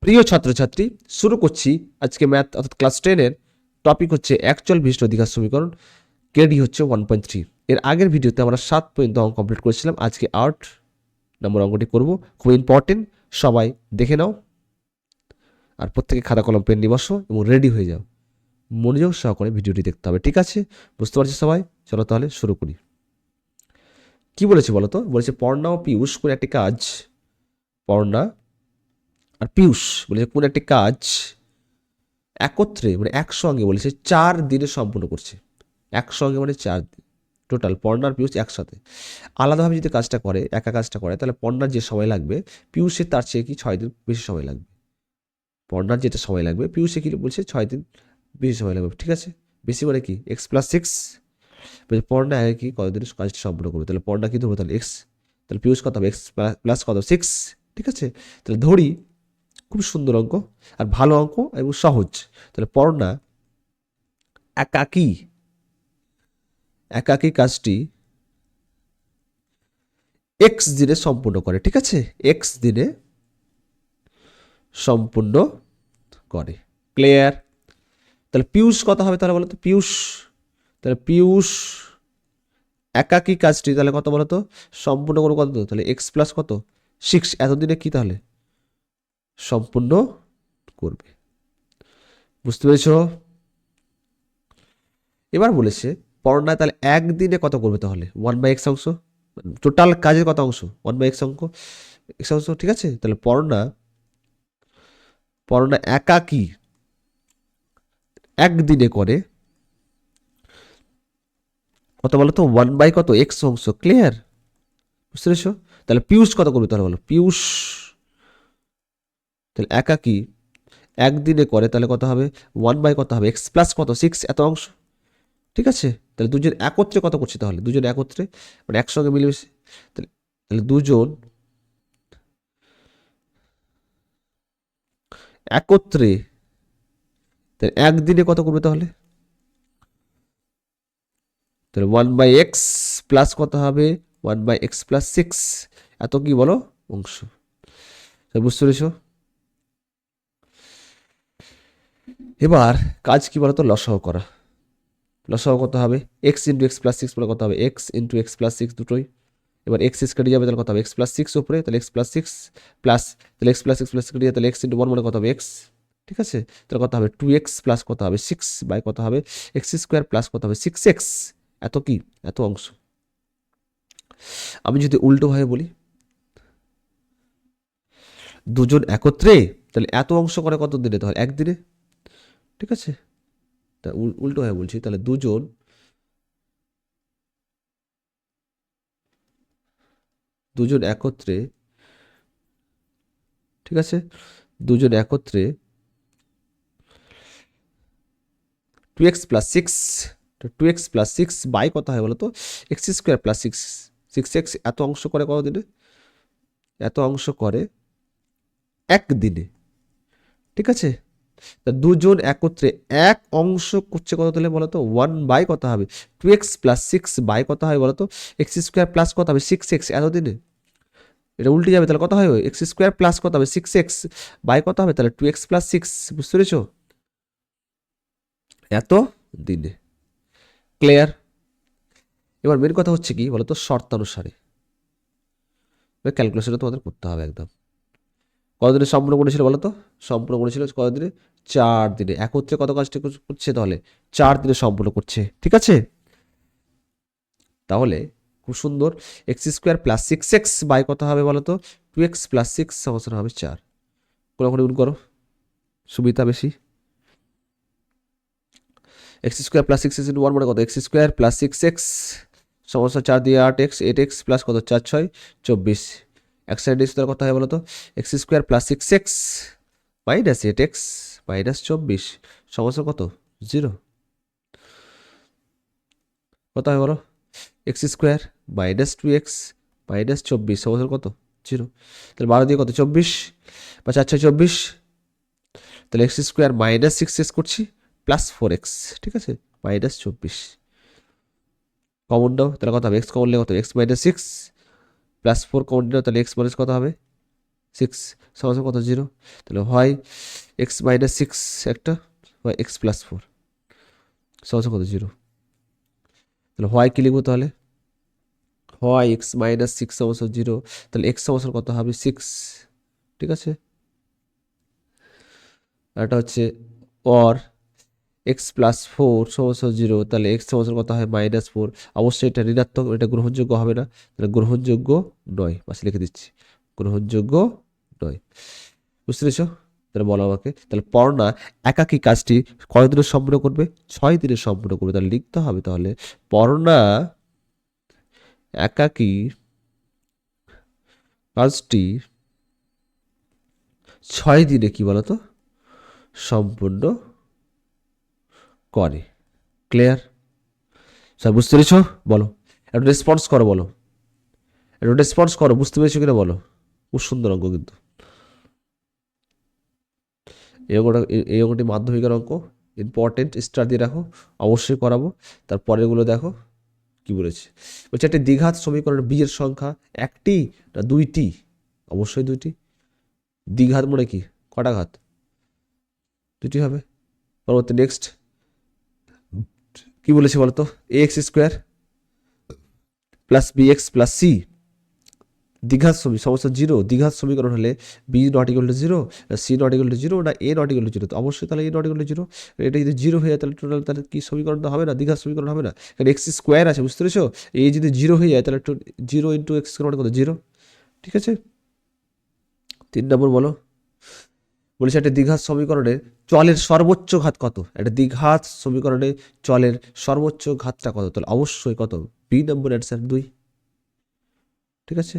প্রিয় ছাত্রছাত্রী, শুরু করছি আজকে ম্যাথ অর্থাৎ ক্লাস 10-এর টপিক হচ্ছে অ্যাকচুয়াল বিশিষ্ট অধিকার সমীকরণ, কেডি হচ্ছে 1.3। এর আগের ভিডিওতে আমরা 7 পর্যন্ত অঙ্ক কমপ্লিট করেছিলাম। আজকে 8 নম্বর অঙ্কটি করব, খুব ইম্পর্টেন্ট, সবাই দেখে নাও আর প্রত্যেকে খাতা কলম পেন নিয়ে বসো এবং রেডি হয়ে যাও। মনোযোগ সহকারে ভিডিওটি দেখতে হবে, ঠিক আছে? বুঝতে পারছি সবাই? চলো তাহলে শুরু করি। কি বলেছে বলো তো? বলেছে পর্ণা ও পীয়ূষ কোন একটি কাজ, পর্ণা আর পীয়ূষ বলেছে কোন একটি কাজ একত্রে মানে একসঙ্গে বলেছে 4 দিনে সম্পূর্ণ করছে। একসঙ্গে মানে 4 দিন টোটাল, পর্ণা আর পীয়ূষ একসাথে। আলাদাভাবে যদি কাজটা করে, একা কাজটা করে, তাহলে পর্ণার যে সময় লাগবে পীয়ূষের তার চেয়ে কি 6 দিন বেশি সময় লাগবে। পর্ণার যেটা সময় লাগবে পীয়ূষে কি বলছে 6 দিন বেশি সময় লাগবে, ঠিক আছে? বেশি মানে কি x+6, পর্ণা আগে কি কতদিন কাজটা সম্পূর্ণ করবে, তাহলে পর্ণা কি ধরবো, তাহলে x, তাহলে পীয়ূষ কত হবে x প্লাস কত 6, ঠিক আছে? তাহলে ধরি, খুব সুন্দর অঙ্ক আর ভালো অঙ্ক এবং সহজ। তাহলে পর্ণা একাকী কাজটি এক্স দিনে সম্পূর্ণ করে, ঠিক আছে? এক্স দিনে সম্পূর্ণ করে, ক্লিয়ার? তাহলে পীয়ূষ কত হবে তাহলে বলো তো? পীয়ূষ, তাহলে পীয়ূষ একাকী কাজটি তাহলে কত বলো তো? সম্পূর্ণ করবো কত? তাহলে এক্স প্লাস কত 6, এতদিনে কি তাহলে সম্পূর্ণ করবে। বুঝতে পেরেছ? এবার বলেছে পর্ণা তাহলে একদিনে কত করবে, তাহলে 1/x অংশ, টোটাল কাজের কত অংশ 1/x অংশ, ঠিক আছে? তাহলে পর্ণা একাকী একদিনে করে কত বলো তো? 1/, কত x অংশ, ক্লিয়ার? বুঝতে পেরেছো? তাহলে পীয়ূষ কত করবে তাহলে বলো? পীয়ূষ তাহলে একাকী একদিনে করে, তাহলে কত হবে 1/, কত হবে x প্লাস কত 6, এত অংশ, ঠিক আছে? তাহলে দুজন একত্রে কত করছে, তাহলে দুজন একত্রে মানে একসঙ্গে মিলেমিশে, তাহলে দুজন একত্রে তাহলে একদিনে কত করবে তাহলে? তাহলে 1/x প্লাস কত হবে 1/x প্লাস 6, এত কি বলো অংশ। বুঝতে পেরেছ? এবার কাজ কি বলতো? লসাগু করা। লসাগু কত হবে? এক্স ইন্টু এক্স প্লাস 6 বলে কত হবে? এক্স ইন্টু এক্স প্লাস 6 দুটোই, এবার এক্স কেটে যাবে, তাহলে কত হবে? এক্স প্লাস 6 উপরে, তাহলে এক্স প্লাস 6 প্লাস, তাহলে এক্স প্লাস 6 প্লাস কেটে যাবে, তাহলে এক্স ইন্টু 1 মানে কত হবে? এক্স, ঠিক আছে? তাহলে কত হবে? 2x প্লাস কত হবে? 6 বাই কত হবে? এক্স স্কোয়ার প্লাস কত হবে? 6x, এত কি এত অংশ। আমি যদি উল্টোভাবে বলি, দুজন একত্রে তাহলে এত অংশ করে কত দিনে, তাহলে একদিনে, ঠিক আছে? তা উল্টোভাবে বলছি, তাহলে দুজন একত্রে, ঠিক আছে? দুজন একত্রে 2x plus 6, 2x plus 6 by কত হয় বলো তো? এক্স স্কোয়ার প্লাস 6x, এত অংশ করে কত দিনে? এত অংশ করে একদিনে, ঠিক আছে? তা দুজন একত্রে এক অংশ করছে কত দিলে বলো তো? 1/, কত হবে? 2x প্লাস 6 বাই কত হয় বলো তো? এক্স স্কোয়ার প্লাস কত হবে? 6x, এতদিনে। এটা উল্টে যাবে, তাহলে কত হবে? এক্স স্কোয়ার প্লাস কত হবে? 6x বাই কত হবে? তাহলে 2x প্লাস 6, বুঝতে পেরেছো? এত দিনে, ক্লিয়ার? এবার মেন কথা হচ্ছে কি বলতো? শর্তানুসারে ক্যালকুলেশনটা তোমাদের করতে হবে একদম। কতদিনে সম্পূর্ণ করেছিল বলো তো? সম্পূর্ণ করেছিল কতদিনে? 4 দিনে। একত্রে কত কাজটা করছে তাহলে? 4 দিনে সম্পূর্ণ করছে, ঠিক আছে? তাহলে খুব সুন্দর, x square plus 6x by কত হবে বলো তো? 2x প্লাস 6 সমান হবে 4। কোনখানে গুণ করো, সুবিধা বেশি। X square plus 6x into 1 মানে কত? এক্স স্কোয়ার প্লাস 6x সমস্যা 4 দিয়ে 8x, 8x প্লাস কত 4 6 24, এক সাইডে তাহলে কত হয় বলো তো? X square plus 6x minus 8x minus 24 সমস্যা কত? 0। কত হয় বলো? X square minus 2x minus 24 সমস্যা কত? 0। তাহলে 12 দিয়ে কত? 24 বা 4 6 24, তাহলে এক্স স্কোয়ার মাইনাস 6x করছি প্লাস 4x, ঠিক আছে? মাইনাস 24 কমন দাও, তাহলে কত হবে? এক্স কমন নিলে কত? এক্স মাইনাস 6 প্লাস 4 কমন নিলে তাহলে এক্স মাইনাস কত হবে? সিক্স সমান কত 0, তাহলে হয় এক্স মাইনাস সিক্স একটা, হয় এক্স প্লাস ফোর সমান কত 0, তাহলে হয় কি লিখবো তাহলে, হয় এক্স মাইনাস সিক্স সমান 0, তাহলে এক্স সমান কত হবে 6, ঠিক আছে। এটা হচ্ছে অর এক্স প্লাস ফোর সমান 0, তাহলে এক্স সমান কত হয় -4, অবশ্যই এটা ঋণাত্মক, এটা গ্রহণযোগ্য হবে না, তাহলে গ্রহণযোগ্য নয়, পাশে লিখে দিচ্ছি গ্রহণযোগ্য নয়। বুঝতে পেরেছ? তাহলে বলো আমাকে, তাহলে পড়না একাকী কাজটি কয় দিনে সম্পূর্ণ করবে, 6 দিনে সম্পূর্ণ করবে। তাহলে লিখতে হবে তাহলে পড়না একাকী কাজটি 6 দিনে কি বলতো সম্পূর্ণ করে। ক্লিয়ার? স্যার বুঝতে পেরেছ? বলো, একটু রেসপন্স করো, বলো একটু রেসপন্স করো, বুঝতে পেরেছো কিনা বলো। খুব সুন্দর অঙ্ক কিন্তু এই অঙ্কটি মাধ্যমিকের অঙ্ক, ইম্পর্টেন্ট, স্টার দিয়ে রাখো, অবশ্যই করাবো। তারপরেরগুলো দেখো কি বলেছে। বলছে একটি দ্বিঘাত সমীকরণের বীজের সংখ্যা একটি না দুইটি, অবশ্যই দুইটি। দ্বিঘাত মানে কি, কটা ঘাত, দুটি হবে। পরবর্তী নেক্সট কি বলেছে বলতো, a x square plus b x plus c দ্বিঘাত সমস্যা 0, দ্বিঘাত সমীকরণ হলে b not equal to 0, c not equal to 0, না এ নট ইকুয়াল টু 0, তো অবশ্যই তাহলে এ নট ইকুয়াল টু 0। এটা যদি 0 হয়ে যায় তাহলে টোটাল তাহলে কি সমীকরণটা হবে না, দ্বিঘাত সমীকরণ হবে না, কারণ এক্স স্কোয়ার আছে, বুঝতে পেরেছো। এ যদি 0 হয়ে যায় তাহলে 0 ইন্টু এক্স স্কোয়ার কত 0, ঠিক আছে। 3 নম্বর বলো, বলেছে একটা দ্বিঘাত সমীকরণের চলের সর্বোচ্চ ঘাত কত, একটা দ্বিঘাত সমীকরণে চলের সর্বোচ্চ ঘাতটা কত, তাহলে অবশ্যই কত, বি নম্বর অ্যান্সার 2, ঠিক আছে।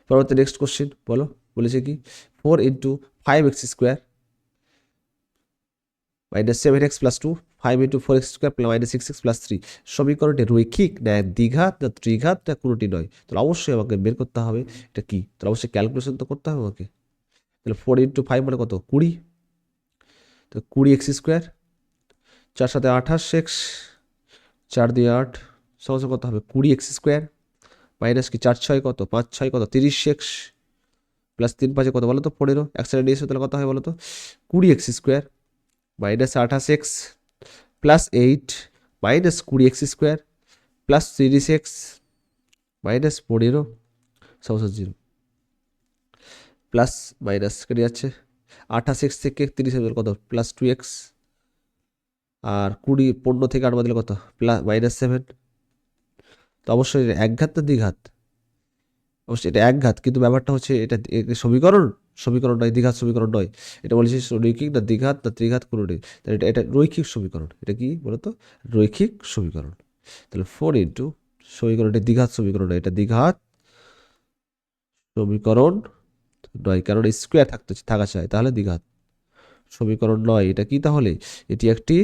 পরবর্তী নেক্সট কোশ্চেন বলো, বলেছে কি 4 into 5x square minus 7x plus 2, 5 into 4x square minus 6x plus 3 সমীকরণটি রৈখিক না দ্বিঘাত না ত্রিঘাত না কোনোটি নয়, তাহলে অবশ্যই আমাকে বের করতে হবে এটা কি, তাহলে অবশ্যই ক্যালকুলেশন তো করতে হবে আমাকে। তাহলে 4 ইন্টু 5 মানে কত 20, তো 20x স্কোয়ার, 4 সাথে 28x, 4 দিয়ে 8 সহজ কত হবে 20x স্কোয়ার মাইনাস কি 4 6 কত 5 6 কত 30x প্লাস 3 5 কত বলো তো 15, এক সাইডে নিয়ে এসো তাহলে কত হয় বলো তো 20x square minus 28x plus 8 minus 20x square plus 30x minus 15 সমস্যা 0, প্লাস মাইনাস কেটে যাচ্ছে 28x থেকে 30 কত প্লাস 2x, আর 15 থেকে 8 বাদ দিলে কত প্লাস মাইনাস 7, তো অবশ্যই একঘাত না দ্বিঘাত, অবশ্যই এটা একঘাত, কিন্তু ব্যাপারটা হচ্ছে এটা সমীকরণ, সমীকরণ নয়, দ্বিঘাত সমীকরণ নয়। এটা বলেছি রৈখিক না দ্বিঘাত না ত্রিঘাত কোনো নেই, তাহলে এটা রৈখিক সমীকরণ। এটা কি বলতো রৈখিক সমীকরণ। তাহলে 4 ইন্টু সমীকরণ, এটা দ্বিঘাত সমীকরণ নয়, এটা দ্বিঘাত সমীকরণ নয়, কারণ স্কোয়ার থাকা চাই, তাহলে দ্বিঘাত সমীকরণ নয়। এটা কি তাহলে, এটি একটি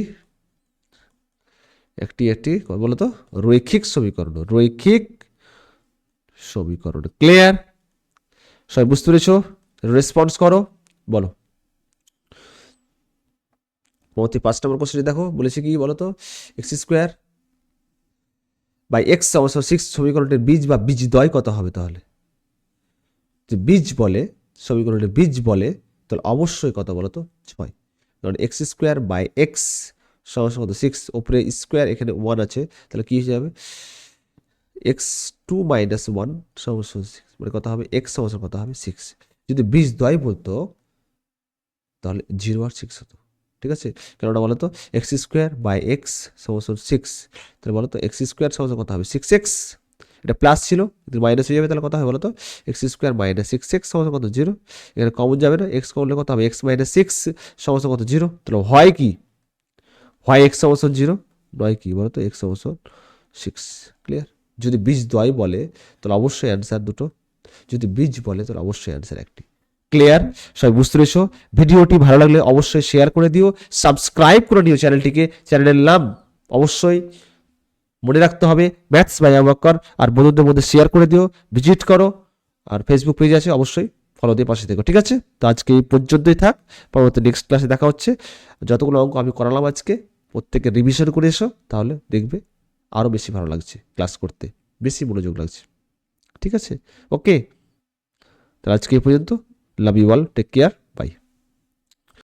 একটি একটি বলতো রৈখিক সমীকরণ, রৈখিক সমীকরণ। ক্লিয়ার? সবাই বুঝতে পেরেছো? রেসপন্স করো, বলো। পরবর্তী 5 নম্বর কোশ্চেন দেখো, বলেছে কি বলতো এক্স স্কোয়ার বাই এক্স সমান 6 সমীকরণের বীজ বা বীজদ্বয় কত হবে, তাহলে যে বীজ বলে, সমীকরণের বীজ বলে, তাহলে অবশ্যই কত বলতো 6, কারণ এক্স স্কোয়ার বাই এক্স সমান কত 6, ওপরে স্কোয়ার এখানে 1 আছে, তাহলে কি হয়ে যাবে এক্স 2 মাইনাস 1 সমান 6, মানে কত হবে এক্স সমান কত হবে 6। যদি বীজদ্বয় বলতো তাহলে 0 আর 6 হতো, ঠিক আছে। কেননা বলতো এক্স স্কোয়ার বাই এক্স সমান 6, তাহলে বলতো এক্স স্কোয়ার সমান কত হবে 6x, এটা প্লাস ছিল কিন্তু মাইনাস হয়ে যাবে, তাহলে কত হবে বলতো এক্স স্কোয়ার মাইনাস 6x সমান কত 0, এখানে কমন যাবে না, এক্স কমলে কত হবে এক্স মাইনাস 6 সমান কত 0, তাহলে হয় কি হয় এক্স সমান 0, নয় কি বলতো এক্স সমান 6। ক্লিয়ার? যদি বীজ দ্বয় বলে তাহলে অবশ্যই অ্যান্সার দুটো, যদি বীজ বলে তাহলে অবশ্যই অ্যান্সার একটি। ক্লিয়ার? সবাই বুঝতে পেরেছো? ভিডিওটি ভালো লাগলে অবশ্যই শেয়ার করে দিও, সাবস্ক্রাইব করে নিও চ্যানেলটিকে, চ্যানেলের নাম অবশ্যই মনে রাখতে হবে ম্যাথস বাই আবুবকর, আর বন্ধুদের মধ্যে শেয়ার করে দিও, ভিজিট করো, আর ফেসবুক পেজ আছে অবশ্যই ফলো দিয়ে পাশে থেকো, ঠিক আছে। তো আজকে এই পর্যন্তই থাক, পরবর্তী নেক্সট ক্লাসে দেখা হচ্ছে। যতগুলো অঙ্ক আমি করালাম আজকে প্রত্যেকে রিভিশন করে এসো, তাহলে দেখবে আরও বেশি ভালো লাগছে ক্লাস করতে, বেশি মনোযোগ লাগছে, ঠিক আছে। ওকে। তাহলে আজকে এই পর্যন্ত। Love you all, take care.